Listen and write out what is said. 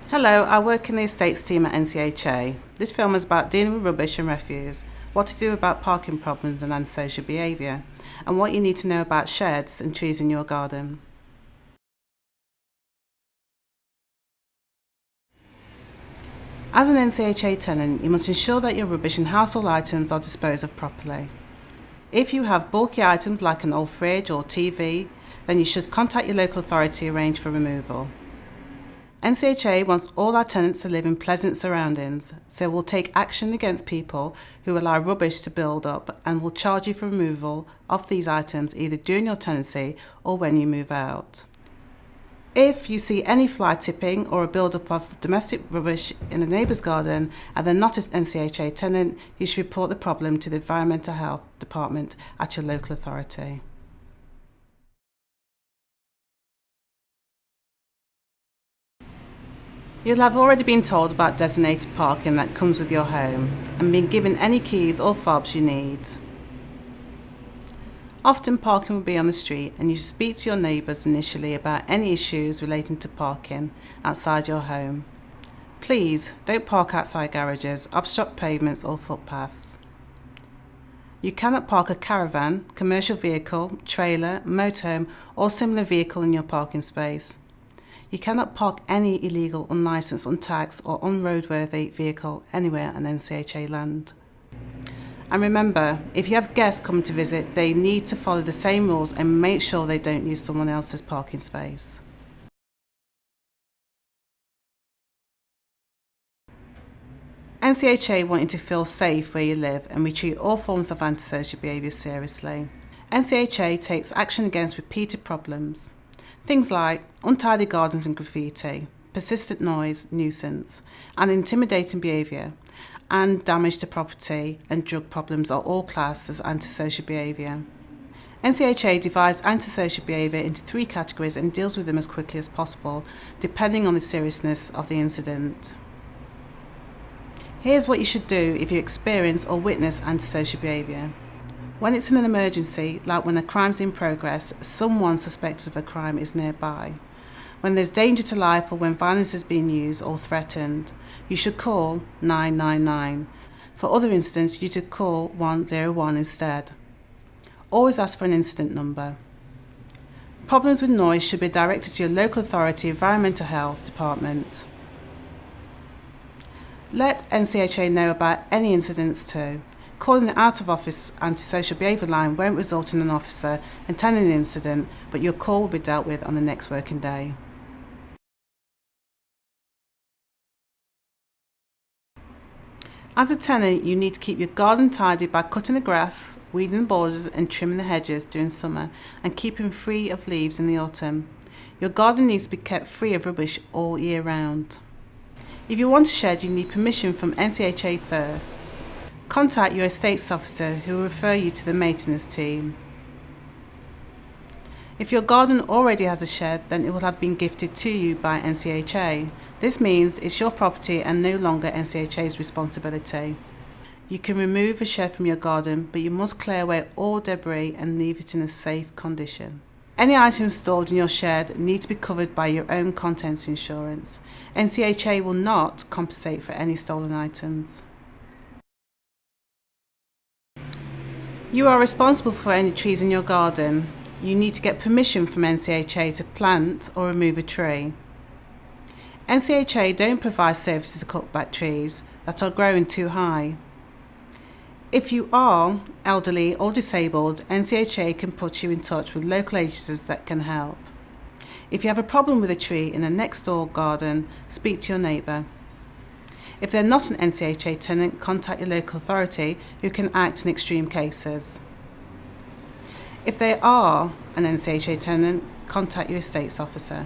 Hello, I work in the estates team at NCHA. This film is about dealing with rubbish and refuse, what to do about parking problems and antisocial behaviour, and what you need to know about sheds and trees in your garden. As an NCHA tenant, you must ensure that your rubbish and household items are disposed of properly. If you have bulky items like an old fridge or TV, then you should contact your local authority to arrange for removal. NCHA wants all our tenants to live in pleasant surroundings, so we'll take action against people who allow rubbish to build up and will charge you for removal of these items either during your tenancy or when you move out. If you see any fly tipping or a build-up of domestic rubbish in a neighbour's garden and they're not an NCHA tenant, you should report the problem to the Environmental Health Department at your local authority. You'll have already been told about designated parking that comes with your home and been given any keys or fobs you need. Often parking will be on the street and you should speak to your neighbours initially about any issues relating to parking outside your home. Please don't park outside garages, obstruct pavements or footpaths. You cannot park a caravan, commercial vehicle, trailer, motorhome or similar vehicle in your parking space. You cannot park any illegal, unlicensed, untaxed or unroadworthy vehicle anywhere on NCHA land. And remember, if you have guests coming to visit, they need to follow the same rules and make sure they don't use someone else's parking space. NCHA want you to feel safe where you live and we treat all forms of antisocial behaviour seriously. NCHA takes action against repeated problems. Things like untidy gardens and graffiti, persistent noise, nuisance, and intimidating behaviour, and damage to property and drug problems are all classed as antisocial behaviour. NCHA divides antisocial behaviour into 3 categories and deals with them as quickly as possible, depending on the seriousness of the incident. Here's what you should do if you experience or witness antisocial behaviour. When it's an emergency, like when a crime's in progress, someone suspected of a crime is nearby. When there's danger to life or when violence is being used or threatened, you should call 999. For other incidents, you should call 101 instead. Always ask for an incident number. Problems with noise should be directed to your local authority Environmental Health Department. Let NCHA know about any incidents too. Calling the out-of-office antisocial behaviour line won't result in an officer attending an incident, but your call will be dealt with on the next working day. As a tenant, you need to keep your garden tidy by cutting the grass, weeding the borders and trimming the hedges during summer and keeping free of leaves in the autumn. Your garden needs to be kept free of rubbish all year round. If you want a shed, you need permission from NCHA first. Contact your estates officer who will refer you to the maintenance team. If your garden already has a shed, then it will have been gifted to you by NCHA. This means it's your property and no longer NCHA's responsibility. You can remove a shed from your garden, but you must clear away all debris and leave it in a safe condition. Any items stored in your shed need to be covered by your own contents insurance. NCHA will not compensate for any stolen items. You are responsible for any trees in your garden. You need to get permission from NCHA to plant or remove a tree. NCHA don't provide services to cut back trees that are growing too high. If you are elderly or disabled, NCHA can put you in touch with local agencies that can help. If you have a problem with a tree in a next door garden, speak to your neighbour. If they're not an NCHA tenant, contact your local authority who can act in extreme cases. If they are an NCHA tenant, contact your estates officer.